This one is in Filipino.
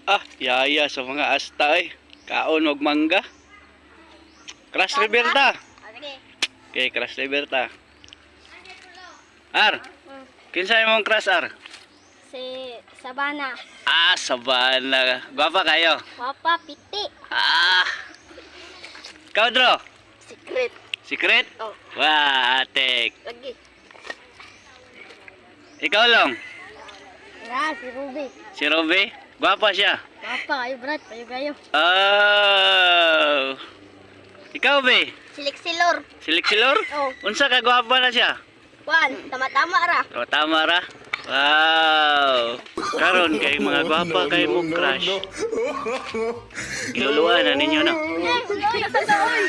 Ah, yaya sa mga asta eh. Kaon og mangga. Crush River ta. Sige. Okay, Crush River ta. Ar, kinsa imong crush Ar? Si Sabana. Ah, Sabana. Gwapa kayo. Papa Piti. Ah. Kau Dro? Secret. Secret? Oh, Wah, atik. lagi. Ikaw lang. Ya, si Ruby. Si Robby? Gwapa siya. Papa, kayo Brad, kayo. Oh. Ikaw be? Siliksilor. Siliksilor? Oh, Unsa ka gwapa na siya? Juan, tama-tama ra. O, tama ra. Wow. Karon kay mga gwapa kay mo crush. Giluluan na ninyo no. Eh, uloy, sa taoy.